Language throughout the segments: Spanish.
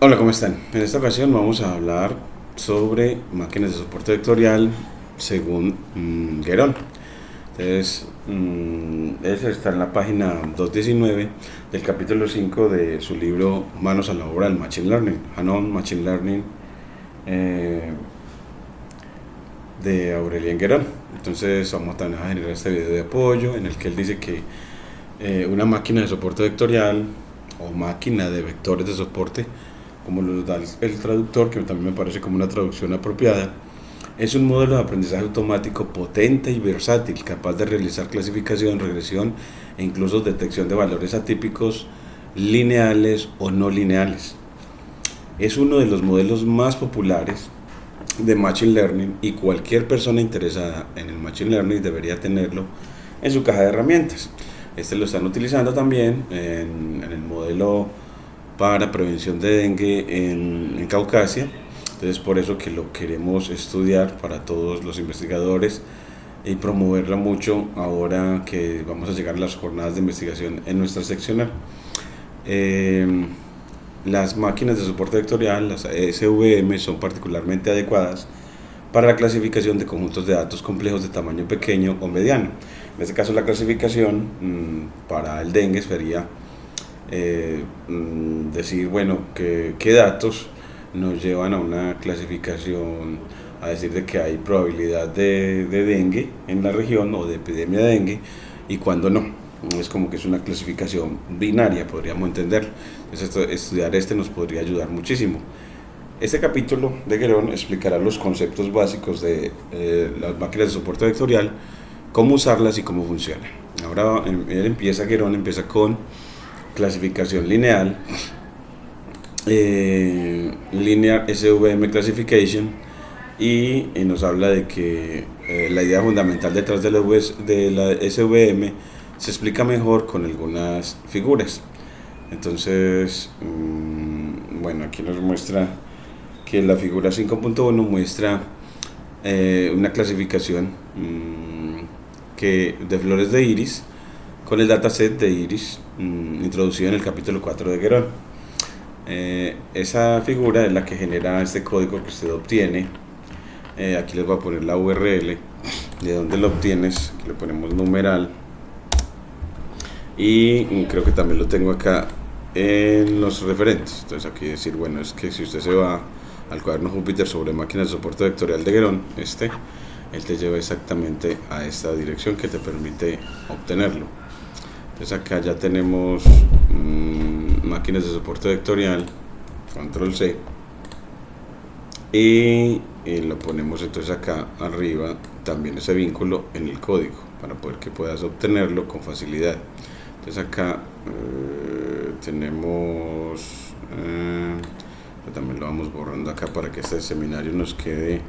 Hola, ¿cómo están? En esta ocasión vamos a hablar sobre máquinas de soporte vectorial según Guerón. Entonces, eso está en la página 219 del capítulo 5 de su libro Manos a la obra del Machine Learning, Hanon Machine Learning, eh, de Aurelien Guerón. Entonces, vamos también a generar este video de apoyo en el que él dice que una máquina de soporte vectorial o máquina de vectores de soporte, como lo da el traductor, que también me parece como una traducción apropiada, es un modelo de aprendizaje automático potente y versátil, capaz de realizar clasificación, regresión e incluso detección de valores atípicos, lineales o no lineales. Es uno de los modelos más populares de Machine Learning y cualquier persona interesada en el Machine Learning debería tenerlo en su caja de herramientas. Este lo están utilizando también en el modelo para prevención de dengue en Caucasia. Entonces, por eso que lo queremos estudiar para todos los investigadores y promoverla mucho ahora que vamos a llegar a las jornadas de investigación en nuestra seccional. Las máquinas de soporte vectorial, las SVM, son particularmente adecuadas para la clasificación de conjuntos de datos complejos de tamaño pequeño o mediano. En este caso, la clasificación para el dengue sería decir, bueno, qué datos nos llevan a una clasificación, a decir de que hay probabilidad de dengue en la región o de epidemia de dengue y cuando no. Es como que es una clasificación binaria, podríamos entender. Entonces, estudiar nos podría ayudar muchísimo. Este capítulo de Guerón explicará los conceptos básicos de las máquinas de soporte vectorial, cómo usarlas y cómo funcionan. Ahora Guerón empieza con clasificación lineal, Linear SVM Classification, y nos habla de que la idea fundamental detrás de la SVM se explica mejor con algunas figuras. Entonces, bueno, aquí nos muestra que la figura 5.1 muestra una clasificación de flores de iris con el dataset de iris introducido en el capítulo 4 de Guerón. Esa figura es la que genera este código que usted obtiene. Aquí les voy a poner la URL de donde lo obtienes. Aquí le ponemos numeral y creo que también lo tengo acá en los referentes. Entonces aquí decir, bueno, es que si usted se va al cuaderno Júpiter sobre máquinas de soporte vectorial de Guerón, él te lleva exactamente a esta dirección que te permite obtenerlo. Entonces acá ya tenemos máquinas de soporte vectorial, control C, y lo ponemos entonces acá arriba también ese vínculo en el código para poder que puedas obtenerlo con facilidad. Entonces acá tenemos, también lo vamos borrando acá para que este seminario nos quede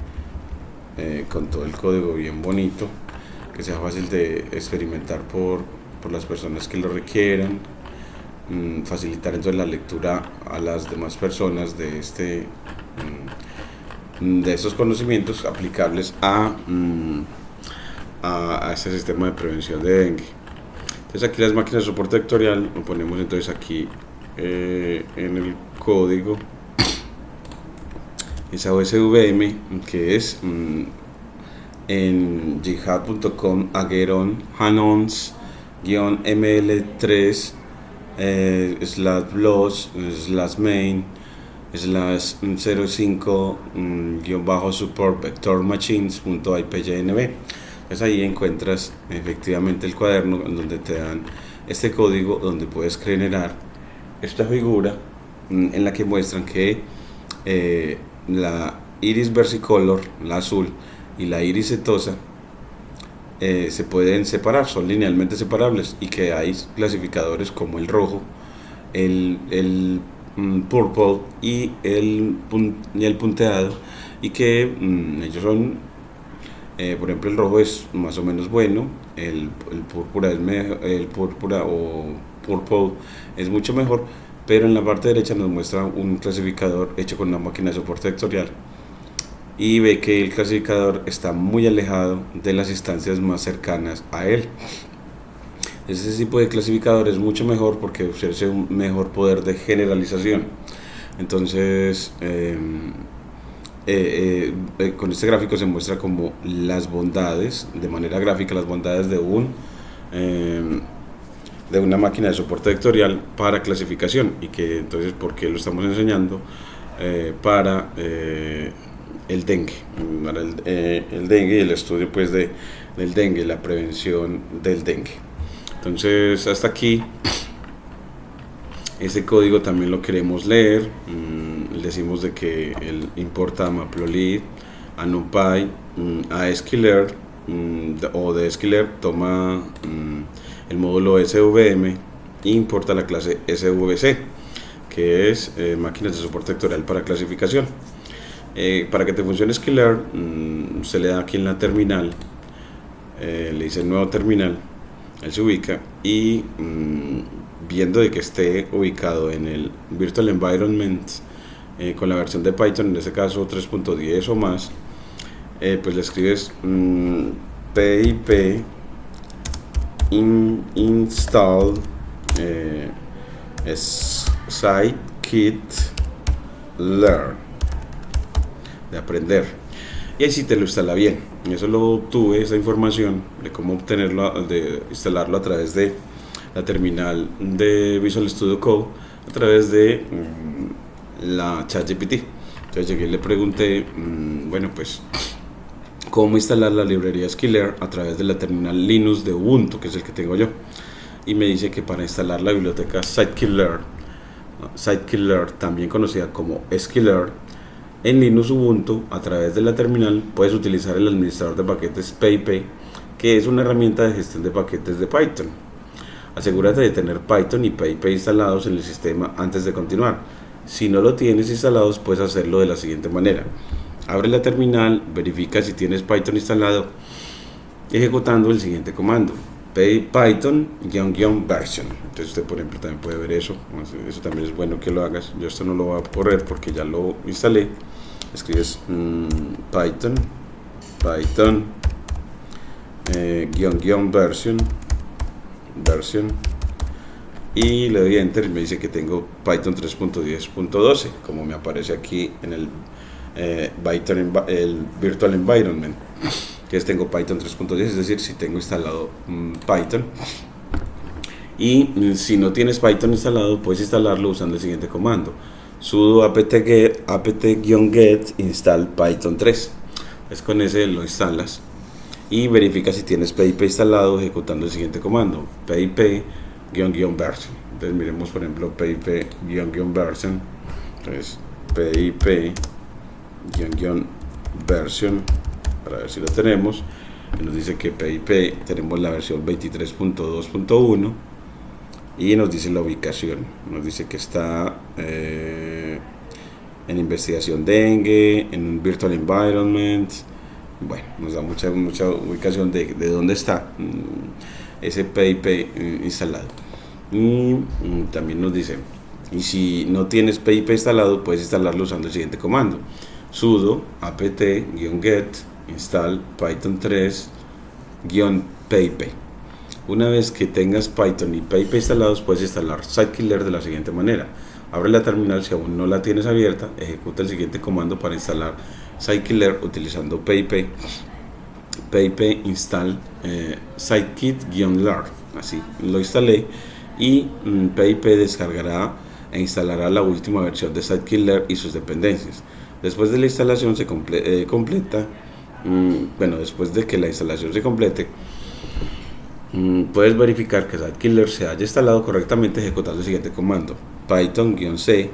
con todo el código bien bonito, que sea fácil de experimentar por las personas que lo requieran, facilitar entonces la lectura a las demás personas de estos conocimientos aplicables a este sistema de prevención de dengue. Entonces aquí las máquinas de soporte vectorial lo ponemos entonces aquí en el código, esa OSVM que es en github.com ageron hanons-ml3 /blogs /main /05 support vector machines.ipynb. Pues ahí encuentras efectivamente el cuaderno en donde te dan este código donde puedes generar esta figura en la que muestran que la iris versicolor, la azul, y la iris setosa se pueden separar, son linealmente separables, y que hay clasificadores como el rojo, el purple y el punteado, y que ellos son, por ejemplo, el rojo es más o menos bueno, el púrpura el púrpura o purple es mucho mejor, pero en la parte derecha nos muestra un clasificador hecho con una máquina de soporte vectorial y ve que el clasificador está muy alejado de las instancias más cercanas a él. Ese tipo de clasificador es mucho mejor porque ofrece un mejor poder de generalización. Entonces, con este gráfico se muestra como las bondades, de manera gráfica, las bondades eh, de una máquina de soporte vectorial para clasificación, y que entonces, ¿por qué lo estamos enseñando? Para el dengue, para el dengue y el estudio pues del dengue, la prevención del dengue. Entonces, hasta aquí. Ese código también lo queremos leer. Decimos de que él importa a Matplotlib, a NumPy, a Sklearn, o de Sklearn toma el módulo SVM e importa la clase SVC, que es máquinas de soporte vectorial para clasificación. Para que te funcione Sklearn, se le da aquí en la terminal, le dice nuevo terminal, él se ubica y viendo de que esté ubicado en el Virtual Environment con la versión de Python, en este caso 3.10 o más, pues le escribes pip install scikit-learn, de aprender, y ahí sí te lo instala bien. Y eso lo obtuve, esa información de cómo obtenerlo, de instalarlo a través de la terminal de Visual Studio Code, a través de la ChatGPT. Entonces llegué y le pregunté, bueno, pues, cómo instalar la librería Sklearn a través de la terminal Linux de Ubuntu, que es el que tengo yo. Y me dice que para instalar la biblioteca scikit-learn, también conocida como Sklearn, en Linux Ubuntu, a través de la terminal puedes utilizar el administrador de paquetes PyPy, que es una herramienta de gestión de paquetes de Python. Asegúrate de tener Python y PyPy instalados en el sistema antes de continuar. Si no lo tienes instalados, puedes hacerlo de la siguiente manera: abre la terminal, verifica si tienes Python instalado ejecutando el siguiente comando: python-version. Entonces usted, por ejemplo, también puede ver eso. Eso también es bueno que lo hagas. Yo esto no lo voy a correr porque ya lo instalé. Escribes python version y le doy enter y me dice que tengo Python 3.10.12, como me aparece aquí en el el Virtual Environment, que es tengo Python 3.10, es decir, si tengo instalado Python. Y si no tienes Python instalado, puedes instalarlo usando el siguiente comando: sudo apt-get install python 3. Es con ese lo instalas y verifica si tienes PyPy instalado ejecutando el siguiente comando: pyp-version. Entonces miremos, por ejemplo, pyp-version. Entonces pyp-version, para ver si lo tenemos. Nos dice que PyP tenemos la versión 23.2.1 y nos dice la ubicación. Nos dice que está en investigación dengue, en Virtual Environment. Bueno, nos da mucha ubicación de dónde está ese PyP instalado. Y también nos dice, y si no tienes PyP instalado, puedes instalarlo usando el siguiente comando: sudo apt-get install python 3-pyp. Una vez que tengas Python y PyP instalados, puedes instalar scikit-learn de la siguiente manera: abre la terminal, si aún no la tienes abierta, ejecuta el siguiente comando para instalar scikit-learn utilizando PyP install scikit-learn. Así lo instalé y PyP descargará e instalará la última versión de scikit-learn y sus dependencias. Después de la instalación se completa, después de que la instalación se complete, puedes verificar que scikit-learn se haya instalado correctamente ejecutando el siguiente comando: python-c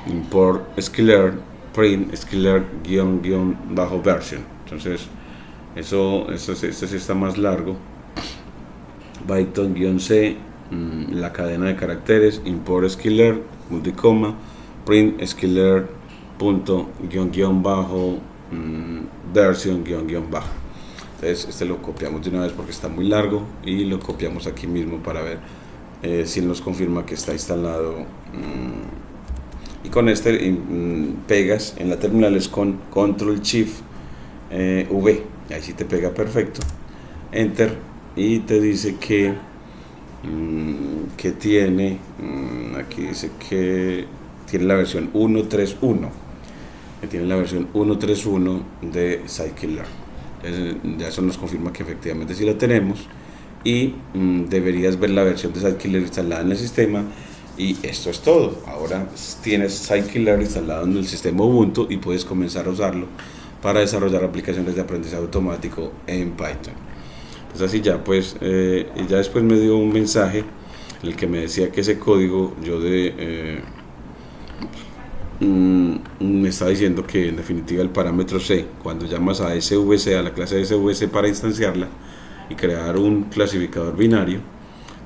import scikit-learn print scikit-learn-version. Entonces este sí está más largo: python-c, la cadena de caracteres, import scikit-learn, multicoma, print scikit-learn _version _bajo. Entonces este lo copiamos de una vez porque está muy largo y lo copiamos aquí mismo para ver si nos confirma que está instalado. Y con este pegas en la terminal, es con Control Shift V, ahí sí te pega perfecto, enter, y te dice que tiene aquí dice que tiene la versión 1.3.1, que tiene la versión 1.3.1 de Scikit-Learn. Ya eso nos confirma que efectivamente sí la tenemos, y deberías ver la versión de Scikit-Learn instalada en el sistema, y esto es todo. Ahora tienes Scikit-Learn instalado en el sistema Ubuntu y puedes comenzar a usarlo para desarrollar aplicaciones de aprendizaje automático en Python. Pues así ya, pues ya después me dio un mensaje en el que me decía que ese código me está diciendo que en definitiva el parámetro C, cuando llamas a SVC, a la clase SVC para instanciarla y crear un clasificador binario,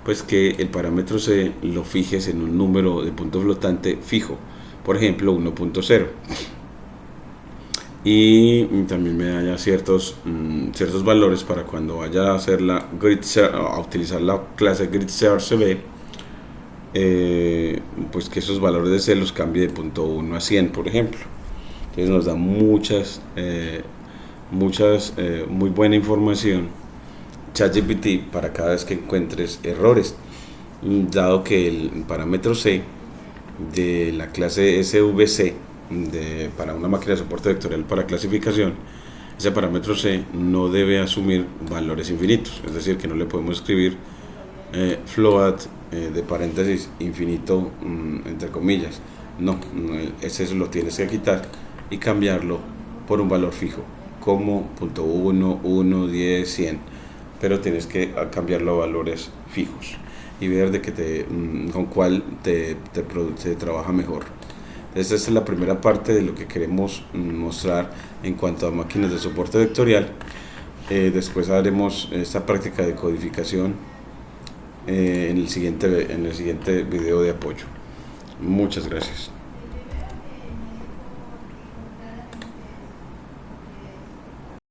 pues que el parámetro C lo fijes en un número de punto flotante fijo, por ejemplo 1.0, y también me da ciertos valores para cuando vaya a hacer a utilizar la clase GridSearchCV, pues que esos valores de C los cambie de punto 1 a 100, por ejemplo. Entonces nos da muy buena información ChatGPT para cada vez que encuentres errores, dado que el parámetro C de la clase SVC para una máquina de soporte vectorial para clasificación, ese parámetro C no debe asumir valores infinitos, es decir, que no le podemos escribir float de paréntesis infinito entre comillas. No, ese lo tienes que quitar y cambiarlo por un valor fijo, como .1, 1, 10, 100, pero tienes que cambiarlo a valores fijos y ver de que con cuál te trabaja mejor. Esta es la primera parte de lo que queremos mostrar en cuanto a máquinas de soporte vectorial. Después haremos esta práctica de codificación en el siguiente video de apoyo. Muchas gracias.